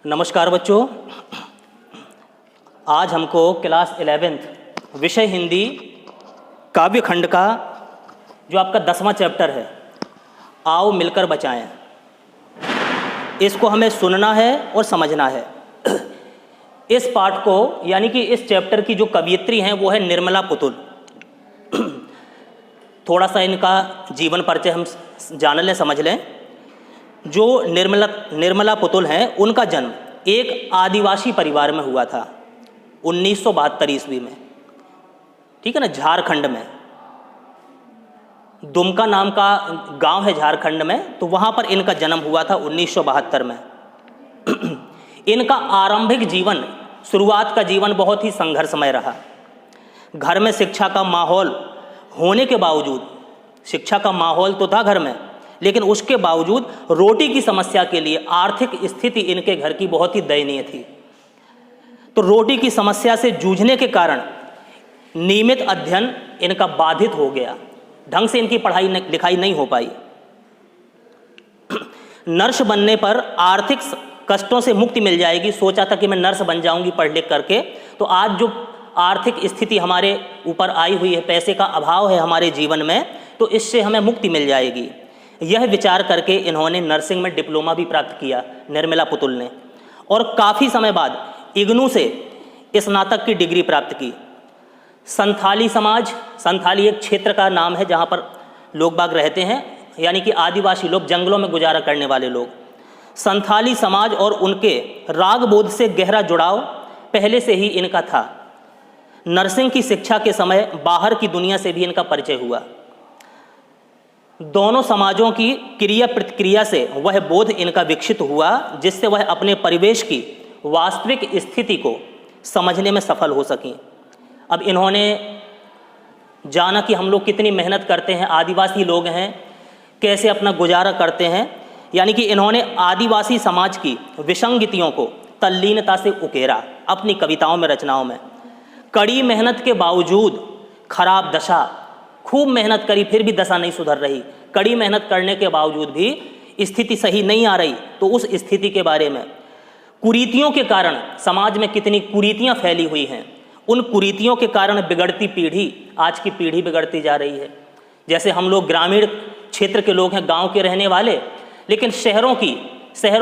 नमस्कार बच्चों, आज हमको क्लास 11th विषय हिंदी काव्य खंड का जो आपका 10वां चैप्टर है, आओ मिलकर बचाएं, इसको हमें सुनना है और समझना है। इस पाठ को यानी कि इस चैप्टर की जो कवयित्री हैं वो है निर्मला पुतुल। थोड़ा सा इनका जीवन परिचय हम जान लें, समझ लें। जो निर्मला पुतुल हैं, उनका जन्म एक आदिवासी परिवार में हुआ था 1972 ईस्वी में, ठीक है ना, झारखंड में। दुमका नाम का गांव है झारखंड में, तो वहाँ पर इनका जन्म हुआ था 1972 में। इनका आरंभिक जीवन, शुरुआत का जीवन बहुत ही संघर्षमय रहा। घर में शिक्षा का माहौल होने के बावजूद, शिक्षा का माहौल तो था घर में, लेकिन उसके बावजूद रोटी की समस्या के लिए आर्थिक स्थिति इनके घर की बहुत ही दयनीय थी। तो रोटी की समस्या से जूझने के कारण नियमित अध्ययन इनका बाधित हो गया, ढंग से इनकी पढ़ाई लिखाई नहीं हो पाई। नर्स बनने पर आर्थिक कष्टों से मुक्ति मिल जाएगी, सोचा था कि मैं नर्स बन जाऊंगी पढ़ लिख करके। तो आज जो आर्थिक स्थिति हमारे ऊपर आई हुई है, पैसे का अभाव है हमारे जीवन में, तो इससे हमें मुक्ति मिल जाएगी। यह विचार करके इन्होंने नर्सिंग में डिप्लोमा भी प्राप्त किया निर्मला पुतुल ने, और काफ़ी समय बाद इग्नू से स्नातक की डिग्री प्राप्त की। संथाली समाज, संथाली एक क्षेत्र का नाम है जहाँ पर लोग बाग रहते हैं, यानी कि आदिवासी लोग, जंगलों में गुजारा करने वाले लोग। संथाली समाज और उनके राग बोध से गहरा जुड़ाव पहले से ही इनका था। नर्सिंग की शिक्षा के समय बाहर की दुनिया से भी इनका परिचय हुआ। दोनों समाजों की क्रिया प्रतिक्रिया से वह बोध इनका विकसित हुआ, जिससे वह अपने परिवेश की वास्तविक स्थिति को समझने में सफल हो सकें। अब इन्होंने जाना कि हम लोग कितनी मेहनत करते हैं, आदिवासी लोग हैं, कैसे अपना गुजारा करते हैं, यानी कि इन्होंने आदिवासी समाज की विसंगतियों को तल्लीनता से उकेरा अपनी कविताओं में, रचनाओं में। कड़ी मेहनत के बावजूद खराब दशा, खूब मेहनत करी फिर भी दशा नहीं सुधर रही, कड़ी मेहनत करने के बावजूद भी स्थिति सही नहीं आ रही, तो उस स्थिति के बारे में, कुरीतियों के कारण समाज में कितनी कुरीतियां फैली हुई हैं, उन कुरीतियों के कारण बिगड़ती पीढ़ी, आज की पीढ़ी बिगड़ती जा रही है। जैसे हम लोग ग्रामीण क्षेत्र के लोग हैं, गांव के रहने वाले, लेकिन शहरों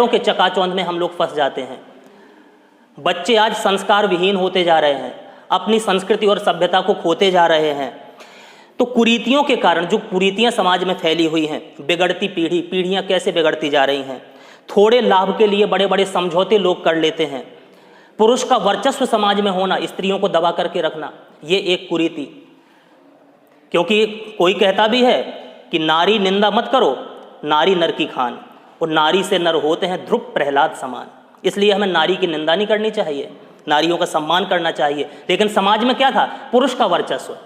के चकाचौंध में हम लोग फंस जाते हैं। बच्चे आज संस्कार विहीन होते जा रहे हैं, अपनी संस्कृति और सभ्यता को खोते जा रहे हैं। तो कुरीतियों के कारण, जो कुरीतियां समाज में फैली हुई हैं, बिगड़ती पीढ़ियां कैसे बिगड़ती जा रही हैं। थोड़े लाभ के लिए बड़े बड़े समझौते लोग कर लेते हैं। पुरुष का वर्चस्व समाज में होना, स्त्रियों को दबा करके रखना, ये एक कुरीति। क्योंकि कोई कहता भी है कि नारी निंदा मत करो, नारी नर की खान, और नारी से नर होते हैं ध्रुव प्रहलाद समान। इसलिए हमें नारी की निंदा नहीं करनी चाहिए, नारियों का सम्मान करना चाहिए। लेकिन समाज में क्या था? पुरुष का वर्चस्व।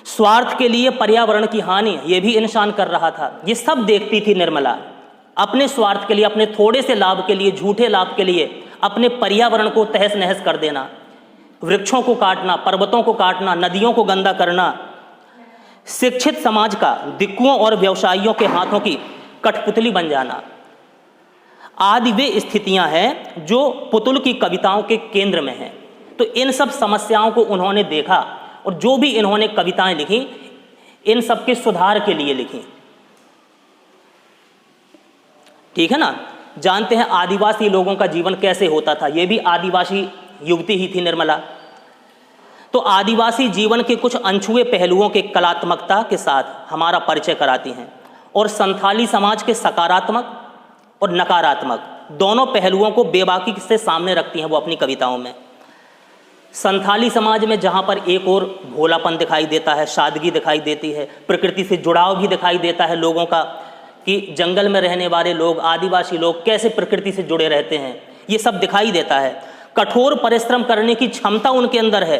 स्वार्थ के लिए पर्यावरण की हानि, यह भी इंसान कर रहा था। ये सब देखती थी निर्मला। अपने स्वार्थ के लिए, अपने थोड़े से लाभ के लिए, झूठे लाभ के लिए अपने पर्यावरण को तहस नहस कर देना, वृक्षों को काटना, पर्वतों को काटना, नदियों को गंदा करना। शिक्षित समाज का दिक्कुओं और व्यवसायियों के हाथों की कठपुतली बन जाना, आदि वे स्थितियां हैं जो पुतुल की कविताओं के केंद्र में हैं। तो इन सब समस्याओं को उन्होंने देखा, और जो भी इन्होंने कविताएं लिखी, इन सब के सुधार के लिए लिखी। ठीक है ना। जानते हैं आदिवासी लोगों का जीवन कैसे होता था, ये भी आदिवासी युवती ही थी निर्मला। तो आदिवासी जीवन के कुछ अनछुए पहलुओं के कलात्मकता के साथ हमारा परिचय कराती हैं, और संथाली समाज के सकारात्मक और नकारात्मक दोनों पहलुओं को बेबाकी से सामने रखती हैं वो अपनी कविताओं में। संथाली समाज में जहाँ पर एक और भोलापन दिखाई देता है, सादगी दिखाई देती है, प्रकृति से जुड़ाव भी दिखाई देता है लोगों का, कि जंगल में रहने वाले लोग, आदिवासी लोग कैसे प्रकृति से जुड़े रहते हैं, ये सब दिखाई देता है। कठोर परिश्रम करने की क्षमता उनके अंदर है,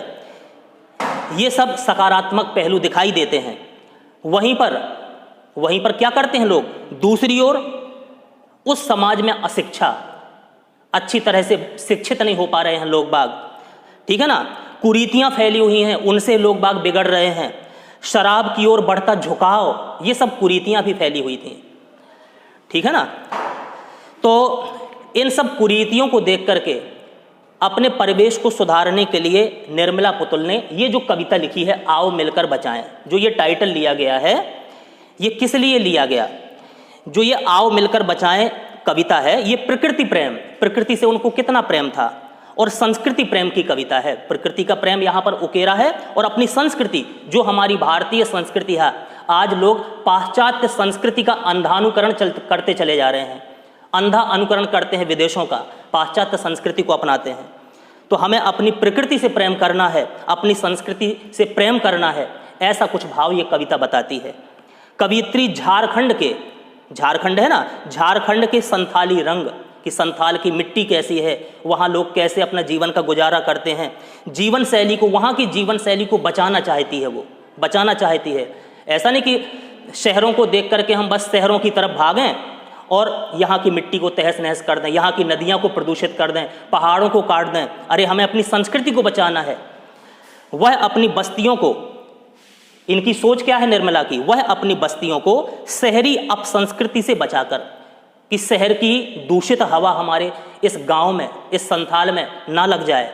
ये सब सकारात्मक पहलू दिखाई देते हैं। वहीं पर क्या करते हैं लोग? दूसरी ओर उस समाज में अशिक्षा, अच्छी तरह से शिक्षित नहीं हो पा रहे हैं लोग बाग, ठीक है ना, कुरीतियां फैली हुई हैं, उनसे लोग बाग बिगड़ रहे हैं। शराब की ओर बढ़ता झुकाव, ये सब कुरीतियां भी फैली हुई थी, ठीक है ना। तो इन सब कुरीतियों को देख करके अपने परिवेश को सुधारने के लिए निर्मला पुतुल ने ये जो कविता लिखी है, आओ मिलकर बचाएं, जो ये टाइटल लिया गया है, ये किस लिए लिया गया? जो ये आओ मिलकर बचाएं कविता है, ये प्रकृति प्रेम, प्रकृति से उनको कितना प्रेम था, और संस्कृति प्रेम की कविता है। प्रकृति का प्रेम यहाँ पर उकेरा है, और अपनी संस्कृति, जो हमारी भारतीय संस्कृति है, आज लोग पाश्चात्य संस्कृति का अंधानुकरण करते चले जा रहे हैं, अंधा अनुकरण करते हैं विदेशों का, पाश्चात्य संस्कृति को अपनाते हैं। तो हमें अपनी प्रकृति से प्रेम करना है, अपनी संस्कृति से प्रेम करना है, ऐसा कुछ भाव ये कविता बताती है। कवियत्री झारखंड है ना, झारखंड के संथाली रंग कि संथाल की मिट्टी कैसी है, वहाँ लोग कैसे अपना जीवन का गुजारा करते हैं, जीवन शैली को, वहाँ की जीवन शैली को बचाना चाहती है, वो बचाना चाहती है। ऐसा नहीं कि शहरों को देख करके हम बस शहरों की तरफ भागें और यहाँ की मिट्टी को तहस नहस कर दें, यहाँ की नदियाँ को प्रदूषित कर दें, पहाड़ों को काट दें। अरे हमें अपनी संस्कृति को बचाना है। वह अपनी बस्तियों को, इनकी सोच क्या है निर्मला की, वह अपनी बस्तियों को शहरी अपसंस्कृति से बचाकर, कि शहर की दूषित हवा हमारे इस गांव में, इस संथाल में ना लग जाए,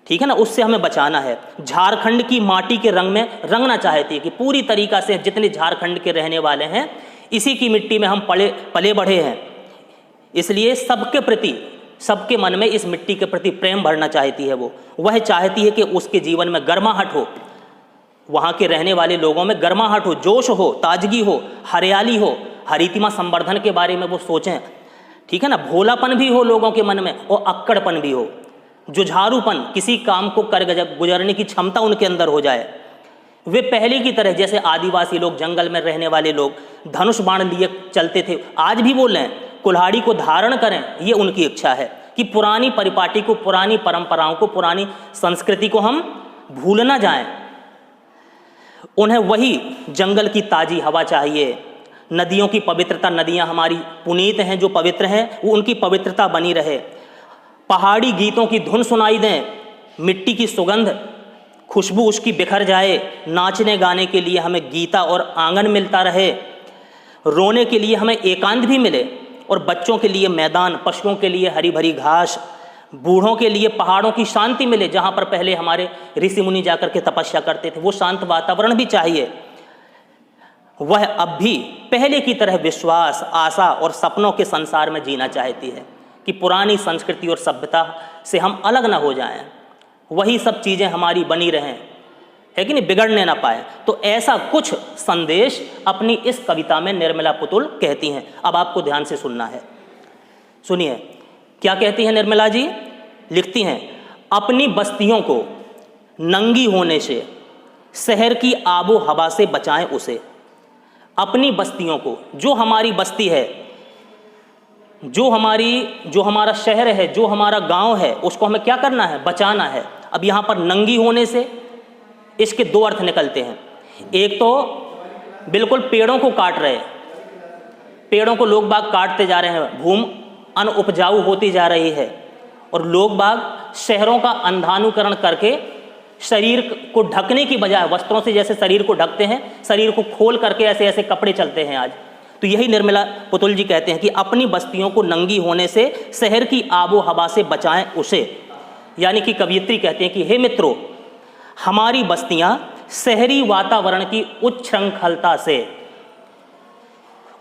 ठीक है ना, उससे हमें बचाना है। झारखंड की माटी के रंग में रंगना चाहती है कि पूरी तरीक़ा से जितने झारखंड के रहने वाले हैं, इसी की मिट्टी में हम पले बढ़े हैं, इसलिए सबके प्रति, सबके मन में इस मिट्टी के प्रति प्रेम भरना चाहती है। वह चाहती है कि उसके जीवन में गर्माहट हो, वहाँ के रहने वाले लोगों में गर्माहट हो, जोश हो, ताजगी हो, हरियाली हो, हरितिमा संवर्धन के बारे में वो सोचें, ठीक है ना, भोलापन भी हो लोगों के मन में और अक्कड़पन भी हो, जुझारूपन, किसी काम को कर गुजरने की क्षमता उनके अंदर हो जाए। वे पहले की तरह, जैसे आदिवासी लोग, जंगल में रहने वाले लोग धनुष बाण लिए चलते थे, आज भी बोल रहे हैं, कुल्हाड़ी को धारण करें, ये उनकी इच्छा है कि पुरानी परिपाटी को, पुरानी परंपराओं को, पुरानी संस्कृति को हम भूल ना जाएं। उन्हें वही जंगल की ताज़ी हवा चाहिए, नदियों की पवित्रता, नदियां हमारी पुनीत हैं, जो पवित्र हैं, वो उनकी पवित्रता बनी रहे। पहाड़ी गीतों की धुन सुनाई दें, मिट्टी की सुगंध, खुशबू उसकी बिखर जाए, नाचने गाने के लिए हमें गीता और आंगन मिलता रहे, रोने के लिए हमें एकांत भी मिले, और बच्चों के लिए मैदान, पशुओं के लिए हरी भरी घास, बूढ़ों के लिए पहाड़ों की शांति मिले, जहाँ पर पहले हमारे ऋषि मुनि जाकर के तपस्या करते थे, वो शांत वातावरण भी चाहिए। वह अब भी पहले की तरह विश्वास, आशा और सपनों के संसार में जीना चाहती है कि पुरानी संस्कृति और सभ्यता से हम अलग ना हो जाएं, वही सब चीज़ें हमारी बनी रहें, है कि नहीं, बिगड़ने ना पाए। तो ऐसा कुछ संदेश अपनी इस कविता में निर्मला पुतुल कहती हैं। अब आपको ध्यान से सुनना है, सुनिए क्या कहती हैं निर्मला जी। लिखती हैं, अपनी बस्तियों को नंगी होने से, शहर की आबो हवा से बचाएं उसे। अपनी बस्तियों को, जो हमारी बस्ती है, जो हमारा शहर है, जो हमारा गांव है, उसको हमें क्या करना है, बचाना है। अब यहाँ पर नंगी होने से इसके दो अर्थ निकलते हैं। एक तो बिल्कुल पेड़ों को काट रहे, पेड़ों को लोग बाग काटते जा रहे हैं, भूमि अनउपजाऊ होती जा रही है, और लोग बाग शहरों का अंधानुकरण करके शरीर को ढकने की बजाय, वस्त्रों से जैसे शरीर को ढकते हैं, शरीर को खोल करके ऐसे ऐसे कपड़े चलते हैं आज। तो यही निर्मला पुतुल जी कहते हैं कि अपनी बस्तियों को नंगी होने से, शहर की आबो हवा से बचाएं उसे। यानी कि कवियत्री कहते हैं कि हे मित्रों, हमारी बस्तियां शहरी वातावरण की उच्छृंखलता से,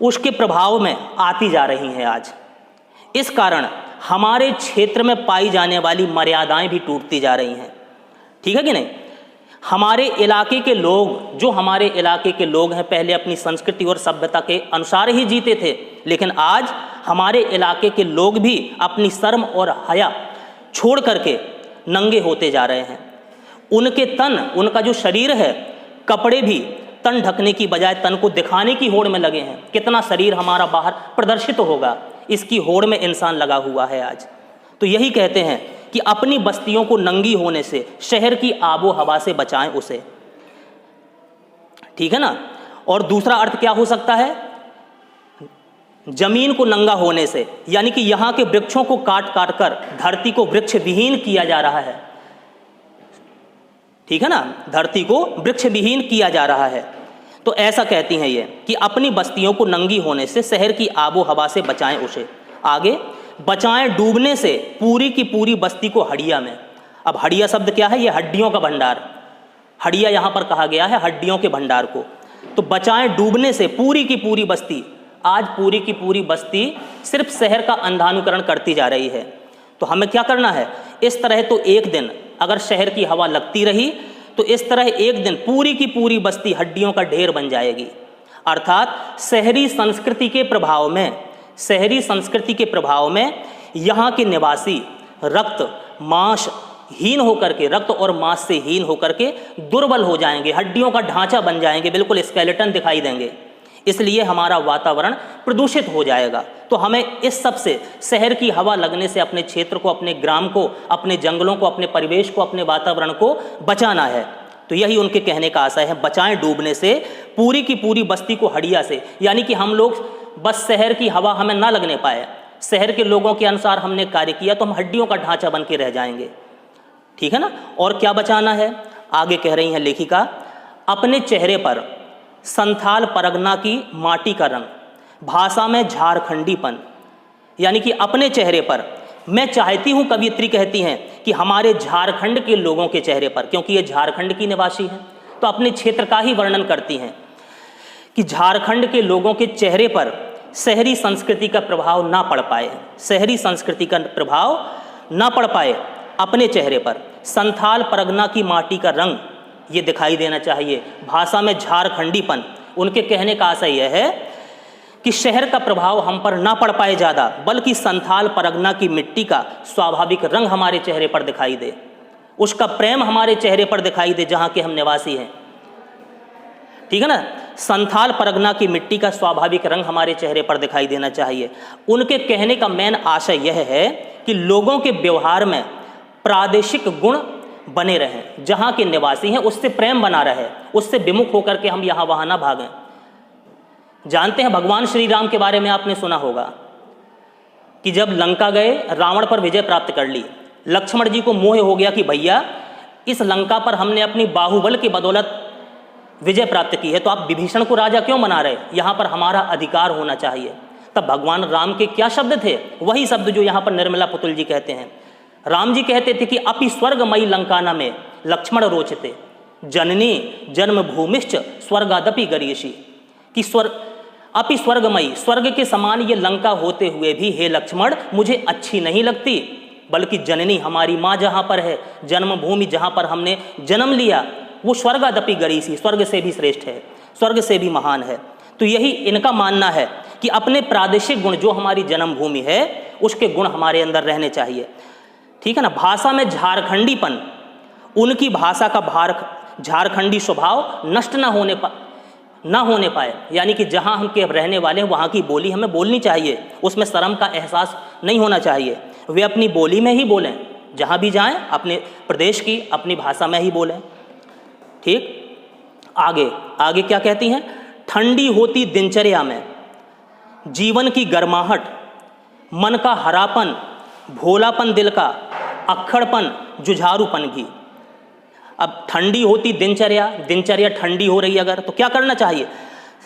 उसके प्रभाव में आती जा रही हैं आज। इस कारण हमारे क्षेत्र में पाई जाने वाली मर्यादाएं भी टूटती जा रही हैं, ठीक है कि नहीं। हमारे इलाके के लोग, जो हमारे इलाके के लोग हैं, पहले अपनी संस्कृति और सभ्यता के अनुसार ही जीते थे, लेकिन आज हमारे इलाके के लोग भी अपनी शर्म और हया छोड़ करके नंगे होते जा रहे हैं। उनके तन, उनका जो शरीर है, कपड़े भी तन ढकने की बजाय तन को दिखाने की होड़ में लगे हैं। कितना शरीर हमारा बाहर प्रदर्शित होगा, इसकी होड़ में इंसान लगा हुआ है आज। तो यही कहते हैं कि अपनी बस्तियों को नंगी होने से, शहर की आबो हवा से बचाएं उसे, ठीक है ना। और दूसरा अर्थ क्या हो सकता है, जमीन को नंगा होने से, यानी कि यहाँ के वृक्षों को काट काट कर धरती को वृक्ष विहीन किया जा रहा है, ठीक है ना, धरती को वृक्ष विहीन किया जा रहा है। तो ऐसा कहती हैं ये कि अपनी बस्तियों को नंगी होने से, शहर की आबो हवा से बचाएं उसे। आगे, बचाएं डूबने से पूरी की पूरी बस्ती को हड़िया में। अब हड़िया शब्द क्या है? ये हड्डियों का भंडार, हड़िया यहाँ पर कहा गया है हड्डियों के भंडार को। तो बचाएं डूबने से पूरी की पूरी बस्ती। आज पूरी की पूरी बस्ती सिर्फ शहर का अंधानुकरण करती जा रही है। तो हमें क्या करना है? इस तरह तो एक दिन अगर शहर की हवा लगती रही तो इस तरह एक दिन पूरी की पूरी बस्ती हड्डियों का ढेर बन जाएगी। अर्थात शहरी संस्कृति के प्रभाव में, शहरी संस्कृति के प्रभाव में यहाँ के निवासी रक्त मांस हीन होकर के, रक्त और मांस से हीन होकर के दुर्बल हो जाएंगे, हड्डियों का ढांचा बन जाएंगे, बिल्कुल स्केलेटन दिखाई देंगे। इसलिए हमारा वातावरण प्रदूषित हो जाएगा। तो हमें इस सब से, शहर की हवा लगने से अपने क्षेत्र को, अपने ग्राम को, अपने जंगलों को, अपने परिवेश को, अपने वातावरण को बचाना है। तो यही उनके कहने का आशय है, बचाएं डूबने से पूरी की पूरी बस्ती को हड़िया से। यानी कि हम लोग बस शहर की हवा हमें ना लगने पाए, शहर के लोगों के अनुसार हमने कार्य किया तो हम हड्डियों का ढांचा बन के रह जाएंगे। ठीक है ना? और क्या बचाना है? आगे कह रही हैं लेखिका, अपने चेहरे पर संथाल परगना की माटी का रंग, भाषा में झारखंडीपन। यानी कि अपने चेहरे पर, मैं चाहती हूँ, कवियत्री कहती हैं कि हमारे झारखंड के लोगों के चेहरे पर, क्योंकि ये झारखंड की निवासी हैं तो अपने क्षेत्र का ही वर्णन करती हैं कि झारखंड के लोगों के चेहरे पर शहरी संस्कृति का प्रभाव ना पड़ पाए, शहरी संस्कृति का प्रभाव ना पड़ पाए। अपने चेहरे पर संथाल परगना की माटी का रंग ये दिखाई देना चाहिए, भाषा में झारखंडीपन। उनके कहने का आशय यह है कि शहर का प्रभाव हम पर ना पड़ पाए ज़्यादा, बल्कि संथाल परगना की मिट्टी का स्वाभाविक रंग हमारे चेहरे पर दिखाई दे, उसका प्रेम हमारे चेहरे पर दिखाई दे जहाँ के हम निवासी हैं। ठीक है ना? संथाल परगना की मिट्टी का स्वाभाविक रंग हमारे चेहरे पर दिखाई देना चाहिए। उनके कहने का मेन आशय यह है कि लोगों के व्यवहार में प्रादेशिक गुण बने रहें, जहाँ के निवासी हैं उससे प्रेम बना रहे, उससे विमुख होकर के हम यहाँ वहाँ ना भागें। जानते हैं भगवान श्री राम के बारे में आपने सुना होगा कि जब लंका गए, रावण पर विजय प्राप्त कर ली, लक्ष्मण जी को मोह हो गया कि भैया इस लंका पर हमने अपनी बाहुबल की बदौलत विजय प्राप्त की है, तो आप विभीषण को राजा क्यों बना रहे? यहाँ पर हमारा अधिकार होना चाहिए। तब भगवान राम के क्या शब्द थे? वही शब्द जो यहाँ पर निर्मला पुतुल जी कहते हैं। राम जी कहते थे कि अपि स्वर्गमयी लंकाना में लक्ष्मण रोचते, जननी जन्मभूमिश्च स्वर्गादपि गरीयसी। कि अपि स्वर्गमयी, स्वर्ग के समान ये लंका होते हुए भी हे लक्ष्मण मुझे अच्छी नहीं लगती, बल्कि जननी हमारी माँ जहाँ पर है, जन्मभूमि जहाँ पर हमने जन्म लिया, वो स्वर्गादपि गरीयसी, स्वर्ग से भी श्रेष्ठ है, स्वर्ग से भी महान है। तो यही इनका मानना है कि अपने प्रादेशिक गुण, जो हमारी जन्मभूमि है उसके गुण हमारे अंदर रहने चाहिए। ठीक है ना? भाषा में झारखंडीपन, उनकी भाषा का झारखंडी स्वभाव नष्ट ना होने पाए। यानी कि जहाँ हम के रहने वाले हैं वहाँ की बोली हमें बोलनी चाहिए, उसमें शर्म का एहसास नहीं होना चाहिए। वे अपनी बोली में ही बोलें, जहाँ भी जाएं अपने प्रदेश की अपनी भाषा में ही बोलें। ठीक? आगे क्या कहती हैं? ठंडी होती दिनचर्या में जीवन की गर्माहट, मन का हरापन, भोलापन दिल का, अक्खड़पन, जुझारूपन भी। अब ठंडी होती दिनचर्या ठंडी हो रही अगर, तो क्या करना चाहिए?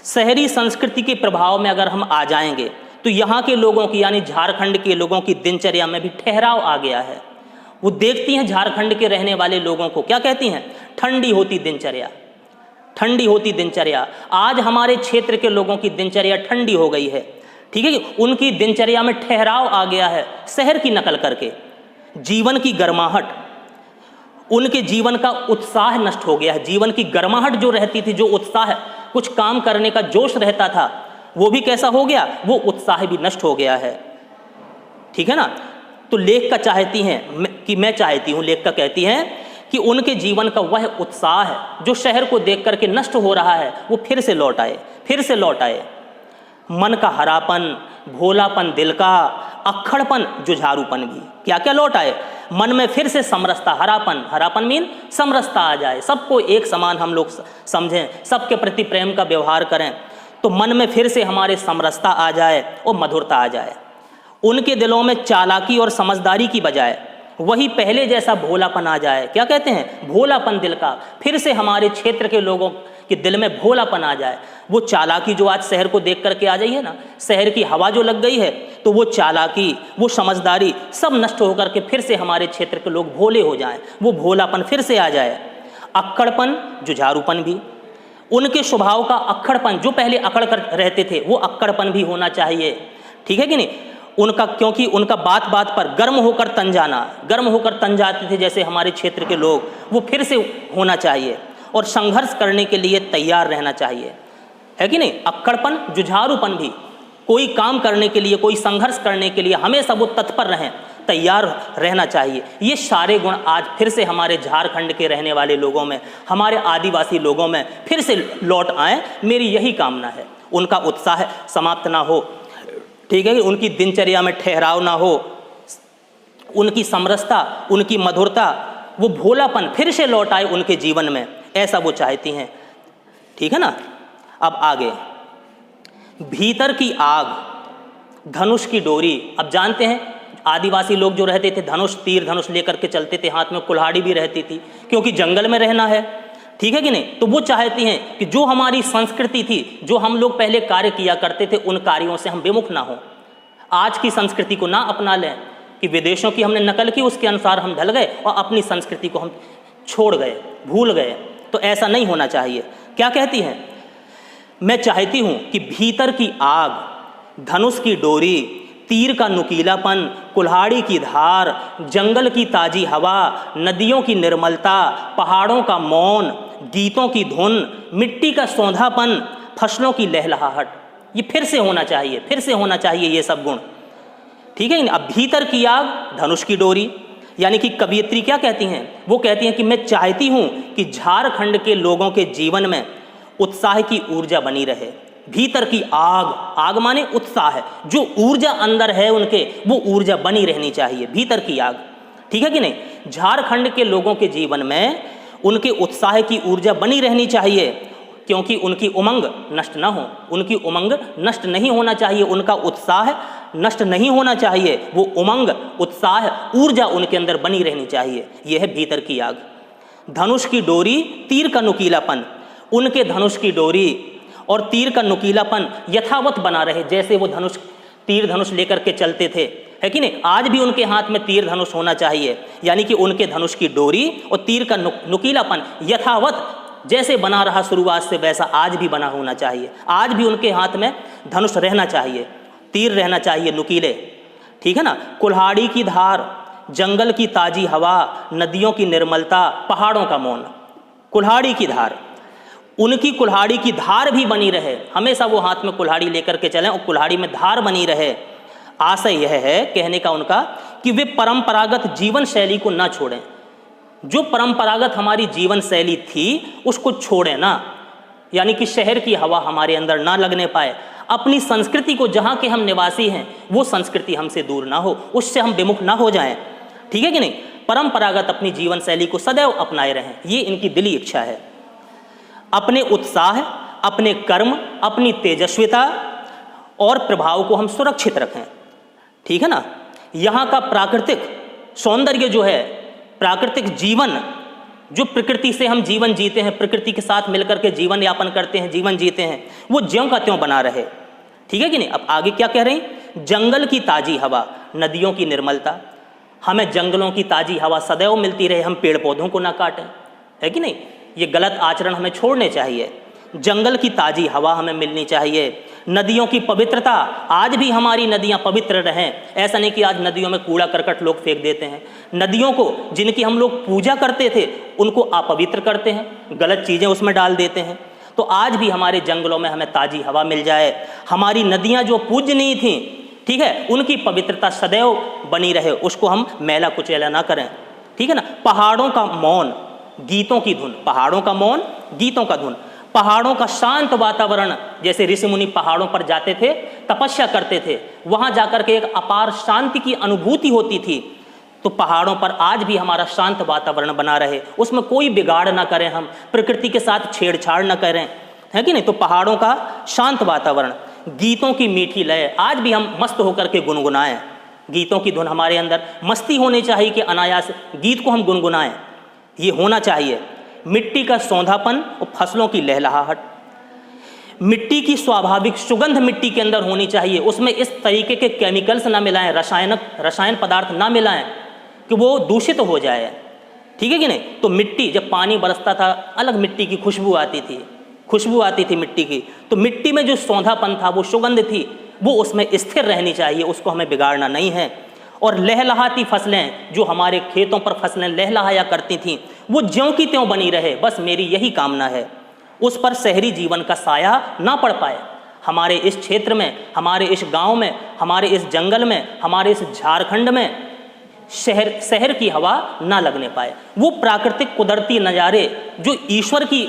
शहरी संस्कृति के प्रभाव में अगर हम आ जाएंगे तो यहाँ के लोगों की, यानी झारखंड के लोगों की दिनचर्या में भी ठहराव आ गया है। वो देखती हैं झारखंड के रहने वाले लोगों को, क्या कहती हैं? ठंडी होती दिनचर्या, ठंडी होती दिनचर्या। आज हमारे क्षेत्र के लोगों की दिनचर्या ठंडी हो गई है। ठीक है? उनकी दिनचर्या में ठहराव आ गया है शहर की नकल करके। जीवन की गर्माहट, उनके जीवन का उत्साह नष्ट हो गया है। जीवन की गर्माहट जो रहती थी, जो उत्साह, कुछ काम करने का जोश रहता था, वो भी कैसा हो गया? वो उत्साह भी नष्ट हो गया है। ठीक है ना? तो लेखिका चाहती हैं कि मैं चाहती हूँ, लेखिका कहती हैं कि उनके जीवन का वह उत्साह है जो शहर को देख करके नष्ट हो रहा है, वो फिर से लौट आए। मन का हरापन, भोलापन दिल का, अक्खड़पन, जुझारूपन भी। क्या क्या लौट आए? मन में फिर से समरसता, हरापन मीन समरसता आ जाए, सबको एक समान हम लोग समझें, सबके प्रति प्रेम का व्यवहार करें, तो मन में फिर से हमारे समरसता आ जाए और मधुरता आ जाए। उनके दिलों में चालाकी और समझदारी की बजाय वही पहले जैसा भोलापन आ जाए। क्या कहते हैं? भोलापन दिल का। फिर से हमारे क्षेत्र के लोगों कि दिल में भोलापन आ जाए। वो चालाकी जो आज शहर को देख करके आ गई है ना, शहर की हवा जो लग गई है, तो वो चालाकी, वो समझदारी सब नष्ट होकर के फिर से हमारे क्षेत्र के लोग भोले हो जाएं, वो भोलापन फिर से आ जाए। अक्कड़पन, जुझारूपन भी, उनके स्वभाव का अक्खड़पन, जो पहले अकड़ कर रहते थे वो अक्कड़पन भी होना चाहिए, ठीक है कि नहीं। उनका, क्योंकि उनका बात बात पर गर्म होकर तन जाना, गर्म होकर तन जाते थे जैसे हमारे क्षेत्र के लोग, वो फिर से होना चाहिए। और संघर्ष करने के लिए तैयार रहना चाहिए, है कि नहीं। अक्कड़पन, जुझारूपन भी, कोई काम करने के लिए, कोई संघर्ष करने के लिए हमेशा वो तत्पर रहें, तैयार रहना चाहिए। ये सारे गुण आज फिर से हमारे झारखंड के रहने वाले लोगों में, हमारे आदिवासी लोगों में फिर से लौट आए, मेरी यही कामना है। उनका उत्साह समाप्त ना हो, ठीक है, उनकी दिनचर्या में ठहराव ना हो, उनकी समरसता, उनकी मधुरता, वो भोलापन फिर से लौट आए उनके जीवन में, ऐसा वो चाहती हैं, ठीक है ना। अब आगे, भीतर की आग, धनुष की डोरी। अब जानते हैं आदिवासी लोग जो रहते थे धनुष, तीर धनुष लेकर के चलते थे, हाथ में कुल्हाड़ी भी रहती थी, क्योंकि जंगल में रहना है, ठीक है कि नहीं। तो वो चाहती हैं कि जो हमारी संस्कृति थी, जो हम लोग पहले कार्य किया करते थे, उन कार्यों से हम विमुख ना हो, आज की संस्कृति को ना अपना लें कि विदेशों की हमने नकल की, उसके अनुसार हम ढल गए और अपनी संस्कृति को हम छोड़ गए, भूल गए। तो ऐसा नहीं होना चाहिए। क्या कहती हैं, मैं चाहती हूं कि भीतर की आग, धनुष की डोरी, तीर का नुकीलापन, कुल्हाड़ी की धार, जंगल की ताजी हवा, नदियों की निर्मलता, पहाड़ों का मौन, गीतों की धुन, मिट्टी का सौंधापन, फसलों की लहलहाहट, ये फिर से होना चाहिए, फिर से होना चाहिए ये सब गुण, ठीक है। अब भीतर की आग, धनुष की डोरी, यानी कि कवियत्री क्या कहती हैं, वो कहती हैं कि मैं चाहती हूं कि झारखंड के लोगों के जीवन में उत्साह की ऊर्जा बनी रहे। भीतर की आग, आग माने उत्साह है, जो ऊर्जा अंदर है उनके, वो ऊर्जा बनी रहनी चाहिए, भीतर की आग, ठीक है कि नहीं। झारखंड के लोगों के जीवन में उनके उत्साह की ऊर्जा बनी रहनी चाहिए, क्योंकि उनकी उमंग नष्ट ना हो, उनकी उमंग नष्ट नहीं होना चाहिए, उनका उत्साह नष्ट नहीं होना चाहिए, वो उमंग, उत्साह, ऊर्जा उनके अंदर बनी रहनी चाहिए। यह है भीतर की आग। धनुष की डोरी, तीर का नुकीलापन, उनके धनुष की डोरी और तीर का नुकीलापन यथावत बना रहे, जैसे वो धनुष, तीर धनुष लेकर के चलते थे, है कि नहीं। आज भी उनके हाथ में तीर धनुष होना चाहिए, यानी कि उनके धनुष की डोरी और तीर का नुकीलापन यथावत जैसे बना रहा शुरुआत से, वैसा आज भी बना होना चाहिए। आज भी उनके हाथ में धनुष रहना चाहिए, तीर रहना चाहिए नुकीले, ठीक है ना। कुल्हाड़ी की धार, जंगल की ताजी हवा, नदियों की निर्मलता, पहाड़ों का मौन, कुल्हाड़ी की धार, उनकी कुल्हाड़ी की धार भी बनी रहे, हमेशा वो हाथ में कुल्हाड़ी लेकर के चलें और कुल्हाड़ी में धार बनी रहे। आशय यह है कहने का उनका कि वे परंपरागत जीवन शैली को ना छोड़ें, जो परंपरागत हमारी जीवन शैली थी उसको छोड़ें ना, यानी कि शहर की हवा हमारे अंदर ना लगने पाए, अपनी संस्कृति को, जहाँ के हम निवासी हैं वो संस्कृति हमसे दूर ना हो, उससे हम विमुख ना हो जाएं, ठीक है कि नहीं। परंपरागत अपनी जीवन शैली को सदैव अपनाए रहें, ये इनकी दिली इच्छा है। अपने उत्साह, अपने कर्म, अपनी तेजस्विता और प्रभाव को हम सुरक्षित रखें, ठीक है ना। यहाँ का प्राकृतिक सौंदर्य जो है, प्राकृतिक जीवन, जो प्रकृति से हम जीवन जीते हैं, प्रकृति के साथ मिलकर के जीवन यापन करते हैं, जीवन जीते हैं, वो ज्यों का त्यों बना रहे, ठीक है कि नहीं। अब आगे क्या कह रहे हैं, जंगल की ताजी हवा, नदियों की निर्मलता, हमें जंगलों की ताजी हवा सदैव मिलती रहे, हम पेड़ पौधों को ना काटें, है कि नहीं। ये गलत आचरण हमें छोड़ने चाहिए। जंगल की ताजी हवा हमें मिलनी चाहिए। नदियों की पवित्रता, आज भी हमारी नदियां पवित्र रहें, ऐसा नहीं कि आज नदियों में कूड़ा करकट लोग फेंक देते हैं। नदियों को, जिनकी हम लोग पूजा करते थे, उनको अपवित्र करते हैं, गलत चीज़ें उसमें डाल देते हैं। तो आज भी हमारे जंगलों में हमें ताजी हवा मिल जाए, हमारी नदियाँ जो पूजनीय थीं, ठीक है, उनकी पवित्रता सदैव बनी रहे, उसको हम मैला कुचैला ना करें, ठीक है ना। पहाड़ों का मौन, गीतों की धुन, पहाड़ों का मौन, गीतों का धुन, पहाड़ों का शांत वातावरण, जैसे ऋषि मुनि पहाड़ों पर जाते थे, तपस्या करते थे, वहां जाकर के एक अपार शांति की अनुभूति होती थी। तो पहाड़ों पर आज भी हमारा शांत वातावरण बना रहे, उसमें कोई बिगाड़ ना करें, हम प्रकृति के साथ छेड़छाड़ ना करें, है कि नहीं। तो पहाड़ों का शांत वातावरण, गीतों की मीठी लय, आज भी हम मस्त होकर के गुनगुनाएं, गीतों की धुन हमारे अंदर, मस्ती होनी चाहिए कि अनायास गीत को हम गुनगुनाएं, ये होना चाहिए, मिट्टी का सौंधापन और फसलों की लहलहाहट। मिट्टी की स्वाभाविक सुगंध मिट्टी के अंदर होनी चाहिए, उसमें इस तरीके के केमिकल्स ना मिलाएं, रसायन पदार्थ ना मिलाएं कि वो दूषित हो जाए, ठीक है कि नहीं। तो मिट्टी जब पानी बरसता था अलग मिट्टी की खुशबू आती थी मिट्टी की, तो मिट्टी में जो सौंधापन था, वो सुगंध थी, वो उसमें स्थिर रहनी चाहिए, उसको हमें बिगाड़ना नहीं है। और लहलहाती फसलें, जो हमारे खेतों पर फसलें लहलहाया करती थीं, वो ज्यों की त्यों बनी रहे, बस मेरी यही कामना है। उस पर शहरी जीवन का साया ना पड़ पाए। हमारे इस क्षेत्र में, हमारे इस गांव में, हमारे इस जंगल में, हमारे इस झारखंड में शहर की हवा ना लगने पाए। वो प्राकृतिक कुदरती नज़ारे जो ईश्वर की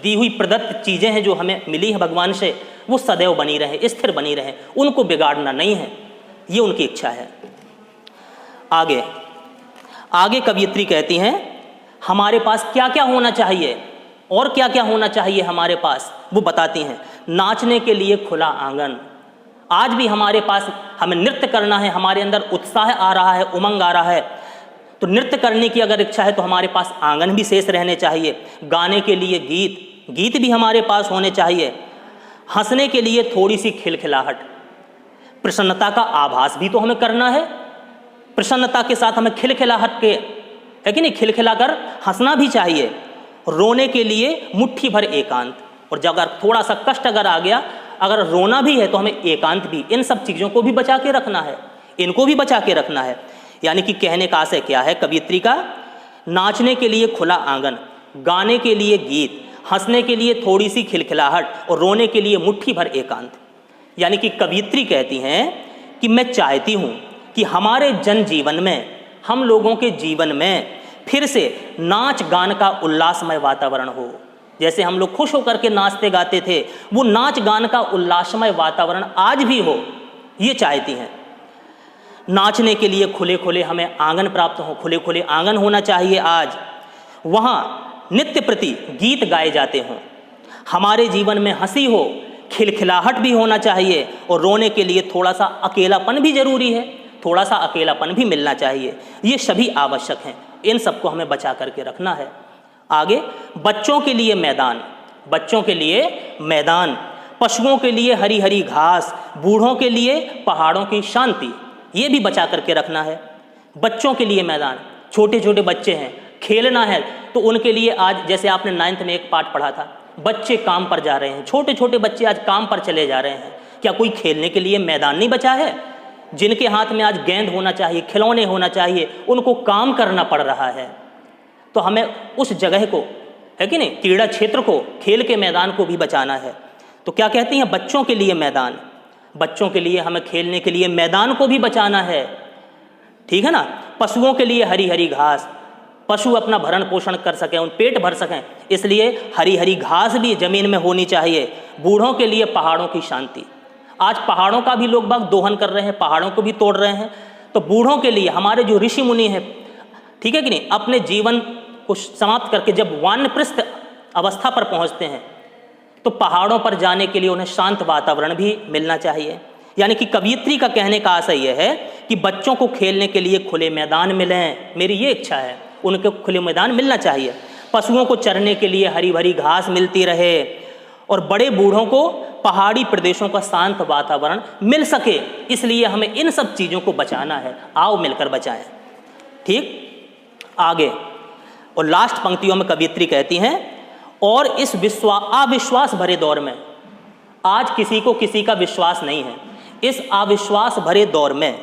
दी हुई प्रदत्त चीज़ें हैं, जो हमें मिली है भगवान से, वो सदैव बनी रहे, स्थिर बनी रहे, उनको बिगाड़ना नहीं है, ये उनकी इच्छा है। आगे कवयित्री कहती हैं हमारे पास क्या क्या होना चाहिए और क्या क्या होना चाहिए हमारे पास, वो बताती हैं। नाचने के लिए खुला आंगन। आज भी हमारे पास, हमें नृत्य करना है, हमारे अंदर उत्साह आ रहा है, उमंग आ रहा है, तो नृत्य करने की अगर इच्छा है तो हमारे पास आंगन भी शेष रहने चाहिए। गाने के लिए गीत भी हमारे पास होने चाहिए। हंसने के लिए थोड़ी सी खिलखिलाहट, प्रसन्नता का आभास भी तो हमें करना है, प्रसन्नता के साथ हमें खिलखिलाहट के, है कि नहीं, खिलखिलाकर हंसना भी चाहिए। रोने के लिए मुट्ठी भर एकांत, और जब अगर थोड़ा सा कष्ट अगर आ गया, अगर रोना भी है तो हमें एकांत भी, इन सब चीज़ों को भी बचा के रखना है, इनको भी बचा के रखना है। यानी कि कहने का आशय क्या है कवयित्री का, नाचने के लिए खुला आंगन, गाने के लिए गीत, हंसने के लिए थोड़ी सी खिलखिलाहट, और रोने के लिए मुट्ठी भर एकांत। यानी कि कवयित्री कहती हैं कि मैं चाहती हूँ कि हमारे जनजीवन में, हम लोगों के जीवन में फिर से नाच गान का उल्लासमय वातावरण हो। जैसे हम लोग खुश होकर के नाचते गाते थे, वो नाच गान का उल्लासमय वातावरण आज भी हो, ये चाहती हैं। नाचने के लिए खुले खुले हमें आंगन प्राप्त हो, खुले खुले आंगन होना चाहिए आज, वहाँ नित्य प्रति गीत गाए जाते हों। हमारे जीवन में हंसी हो, खिलखिलाहट भी होना चाहिए, और रोने के लिए थोड़ा सा अकेलापन भी जरूरी है, थोड़ा सा अकेलापन भी मिलना चाहिए। ये सभी आवश्यक हैं, इन सबको हमें बचा करके रखना है। आगे, बच्चों के लिए मैदान, बच्चों के लिए मैदान, पशुओं के लिए हरी हरी घास, बूढ़ों के लिए पहाड़ों की शांति, ये भी बचा करके रखना है। बच्चों के लिए मैदान, छोटे छोटे बच्चे हैं, खेलना है तो उनके लिए आज, जैसे आपने 9th में एक पाठ पढ़ा था, बच्चे काम पर जा रहे हैं, छोटे छोटे बच्चे आज काम पर चले जा रहे हैं। क्या कोई खेलने के लिए मैदान नहीं बचा है? जिनके हाथ में आज गेंद होना चाहिए, खिलौने होना चाहिए, उनको काम करना पड़ रहा है। तो हमें उस जगह को, है कि नहीं, क्रीड़ा क्षेत्र को, खेल के मैदान को भी बचाना है। तो क्या कहती हैं, बच्चों के लिए मैदान, बच्चों के लिए हमें खेलने के लिए मैदान को भी बचाना है, ठीक है ना। पशुओं के लिए हरी हरी घास, पशु अपना भरण पोषण कर सकें, उन पेट भर सकें, इसलिए हरी हरी घास भी ज़मीन में होनी चाहिए। बूढ़ों के लिए पहाड़ों की शांति, आज पहाड़ों का भी लोग बाग दोहन कर रहे हैं, पहाड़ों को भी तोड़ रहे हैं। तो बूढ़ों के लिए हमारे जो ऋषि मुनि हैं, ठीक है कि नहीं, अपने जीवन को समाप्त करके जब वानप्रस्थ अवस्था पर पहुंचते हैं, तो पहाड़ों पर जाने के लिए उन्हें शांत वातावरण भी मिलना चाहिए। यानी कि कवयित्री का कहने का आशय यह है कि बच्चों को खेलने के लिए खुले मैदान मिलें, मेरी ये इच्छा है, उनको खुले मैदान मिलना चाहिए। पशुओं को चरने के लिए हरी भरी घास मिलती रहे, और बड़े बूढ़ों को पहाड़ी प्रदेशों का शांत वातावरण मिल सके, इसलिए हमें इन सब चीज़ों को बचाना है। आओ मिलकर बचाएं, ठीक। आगे और लास्ट पंक्तियों में कवयित्री कहती हैं, और इस अविश्वास भरे दौर में, आज किसी को किसी का विश्वास नहीं है, इस अविश्वास भरे दौर में,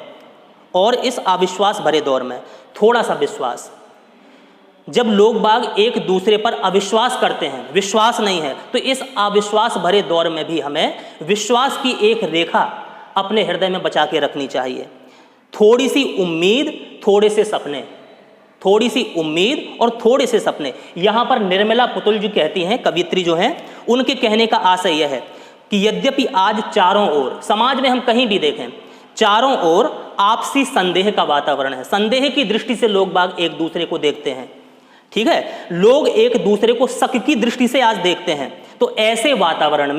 और इस अविश्वास भरे दौर में थोड़ा सा विश्वास, जब लोग बाग एक दूसरे पर अविश्वास करते हैं, विश्वास नहीं है, तो इस अविश्वास भरे दौर में भी हमें विश्वास की एक रेखा अपने हृदय में बचा के रखनी चाहिए। थोड़ी सी उम्मीद, थोड़े से सपने, थोड़ी सी उम्मीद और थोड़े से सपने। यहाँ पर निर्मला पुतुल जी कहती हैं, कवयित्री जो हैं, उनके कहने का आशय यह है कि यद्यपि आज चारों ओर, समाज में हम कहीं भी देखें, चारों ओर आपसी संदेह का वातावरण है, संदेह की दृष्टि से लोग बाग एक दूसरे को देखते हैं, ठीक है, लोग एक दूसरे को शक की दृष्टि से आज देखते हैं। तो ऐसे वातावरण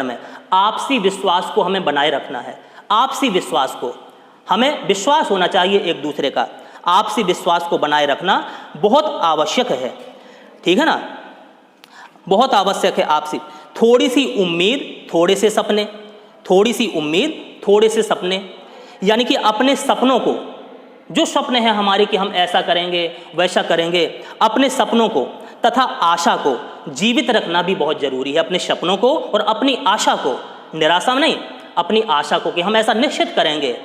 में आपसी विश्वास को हमें बनाए रखना है। आपसी विश्वास को, हमें विश्वास होना चाहिए एक दूसरे का, आपसी विश्वास को बनाए रखना बहुत आवश्यक है। ठीक है ना, बहुत आवश्यक है आपसे। थोड़ी सी उम्मीद थोड़े से सपने, थोड़ी सी उम्मीद थोड़े से सपने, यानी कि अपने सपनों को, जो स्वप्न है हमारे कि हम ऐसा करेंगे वैसा करेंगे, अपने सपनों को तथा आशा को जीवित रखना भी बहुत ज़रूरी है। अपने सपनों को और अपनी आशा को, निराशा में नहीं, अपनी आशा को कि हम ऐसा निश्चित करेंगे,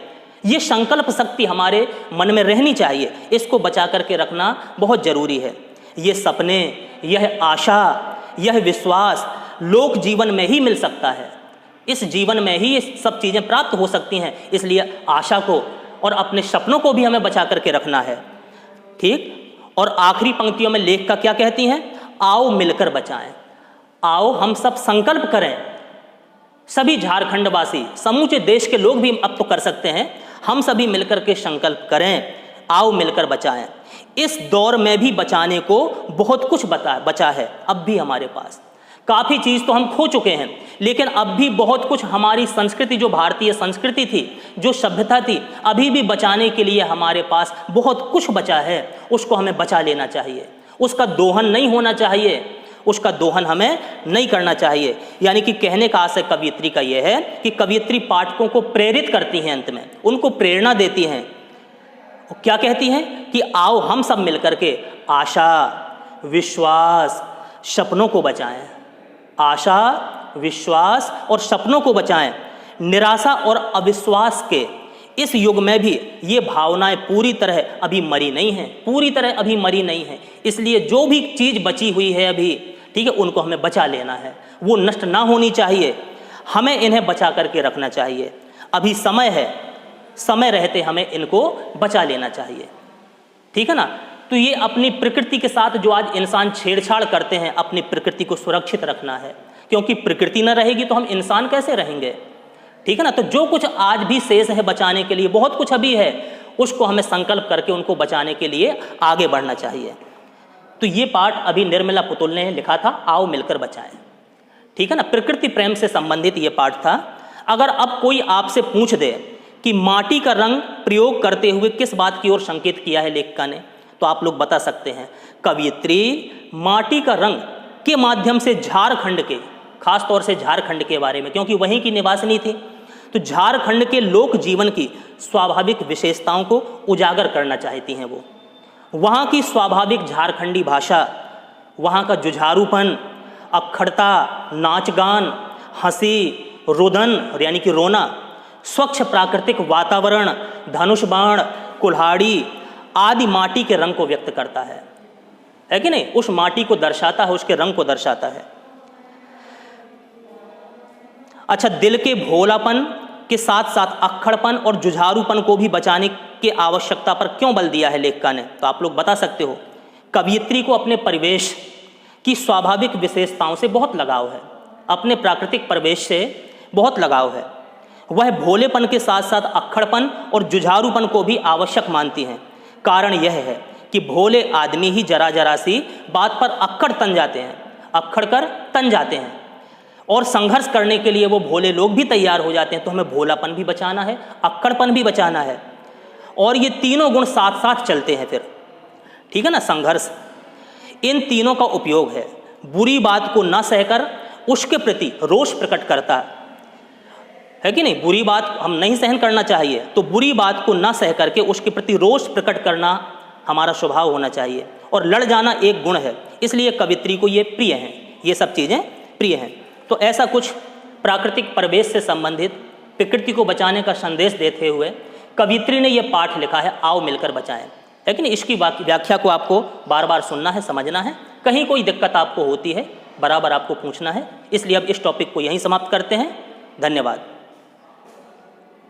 ये संकल्प शक्ति हमारे मन में रहनी चाहिए। इसको बचा करके रखना बहुत ज़रूरी है। ये सपने, यह आशा, यह विश्वास लोक जीवन में ही मिल सकता है। इस जीवन में ही ये सब चीज़ें प्राप्त हो सकती हैं। इसलिए आशा को और अपने सपनों को भी हमें बचा करके रखना है। ठीक। और आखिरी पंक्तियों में लेखिका क्या कहती हैं? आओ मिलकर बचाएं। आओ हम सब संकल्प करें, सभी झारखंडवासी, समूचे देश के लोग भी अब तो कर सकते हैं, हम सभी मिलकर के संकल्प करें, आओ मिलकर बचाएं। इस दौर में भी बचाने को बहुत कुछ बचा है। अब भी हमारे पास काफ़ी चीज़ तो हम खो चुके हैं, लेकिन अब भी बहुत कुछ हमारी संस्कृति, जो भारतीय संस्कृति थी, जो सभ्यता थी, अभी भी बचाने के लिए हमारे पास बहुत कुछ बचा है। उसको हमें बचा लेना चाहिए। उसका दोहन नहीं होना चाहिए, उसका दोहन हमें नहीं करना चाहिए। यानी कि कहने का आशय कवयित्री का यह है कि कवयित्री पाठकों को प्रेरित करती हैं, अंत में उनको प्रेरणा देती हैं। क्या कहती हैं? कि आओ हम सब मिलकर के आशा, विश्वास, सपनों को बचाएं। आशा, विश्वास और सपनों को बचाएं। निराशा और अविश्वास के इस युग में भी ये भावनाएं पूरी तरह अभी मरी नहीं हैं, पूरी तरह अभी मरी नहीं हैं। इसलिए जो भी चीज़ बची हुई है अभी, ठीक है, उनको हमें बचा लेना है। वो नष्ट ना होनी चाहिए, हमें इन्हें बचा करके रखना चाहिए। अभी समय है, समय रहते हमें इनको बचा लेना चाहिए। ठीक है ना। तो ये अपनी प्रकृति के साथ जो आज इंसान छेड़छाड़ करते हैं, अपनी प्रकृति को सुरक्षित रखना है, क्योंकि प्रकृति न रहेगी तो हम इंसान कैसे रहेंगे। ठीक है ना। तो जो कुछ आज भी शेष है बचाने के लिए, बहुत कुछ अभी है, उसको हमें संकल्प करके उनको बचाने के लिए आगे बढ़ना चाहिए। तो ये पाठ अभी निर्मला पुतुल ने लिखा था, आओ मिलकर बचाएं। ठीक है ना। प्रकृति प्रेम से संबंधित ये पाठ था। अगर अब कोई आपसे पूछ दे कि माटी का रंग प्रयोग करते हुए किस बात की ओर संकेत किया है लेखिका ने, तो आप लोग बता सकते हैं। कवयित्री माटी का रंग के माध्यम से झारखंड के, खास तौर से झारखंड के बारे में, क्योंकि वहीं की निवासिनी थी, तो झारखंड के लोक जीवन की स्वाभाविक विशेषताओं को उजागर करना चाहती हैं। वो वहाँ की स्वाभाविक झारखंडी भाषा, वहाँ का जुझारूपन, अक्खड़ता, नाच गान, हंसी, रुदन यानी कि रोना, स्वच्छ प्राकृतिक वातावरण, धनुष बाण, कुल्हाड़ी आदि माटी के रंग को व्यक्त करता है कि नहीं? उस माटी को दर्शाता है, उसके रंग को दर्शाता है। अच्छा, दिल के भोलापन के साथ साथ अक्खड़पन और जुझारूपन को भी बचाने की आवश्यकता पर क्यों बल दिया है लेखिका ने, तो आप लोग बता सकते हो। कवयित्री को अपने परिवेश की स्वाभाविक विशेषताओं से बहुत लगाव है, अपने प्राकृतिक परिवेश से बहुत लगाव है। वह भोलेपन के साथ साथ अक्खड़पन और जुझारूपन को भी आवश्यक मानती हैं। कारण यह है कि भोले आदमी ही जरा जरा सी बात पर अक्खड़ तन जाते हैं, अक्खड़ कर तन जाते हैं, और संघर्ष करने के लिए वो भोले लोग भी तैयार हो जाते हैं। तो हमें भोलापन भी बचाना है, अक्खड़पन भी बचाना है, और ये तीनों गुण साथ साथ चलते हैं फिर। ठीक है ना। संघर्ष, इन तीनों का उपयोग है। बुरी बात को न सहकर उसके प्रति रोष प्रकट करता है कि नहीं? बुरी बात हम नहीं सहन करना चाहिए, तो बुरी बात को न सह करके उसके प्रति रोष प्रकट करना हमारा स्वभाव होना चाहिए। और लड़ जाना एक गुण है, इसलिए कवयित्री को ये प्रिय हैं, ये सब चीज़ें प्रिय हैं। तो ऐसा कुछ प्राकृतिक परिवेश से संबंधित प्रकृति को बचाने का संदेश देते हुए कवयित्री ने ये पाठ लिखा है, आओ मिलकर बचाएं। है कि नहीं? इसकी व्याख्या को आपको बार बार सुनना है, समझना है। कहीं कोई दिक्कत आपको होती है, बराबर आपको पूछना है। इसलिए अब इस टॉपिक को यहीं समाप्त करते हैं। धन्यवाद।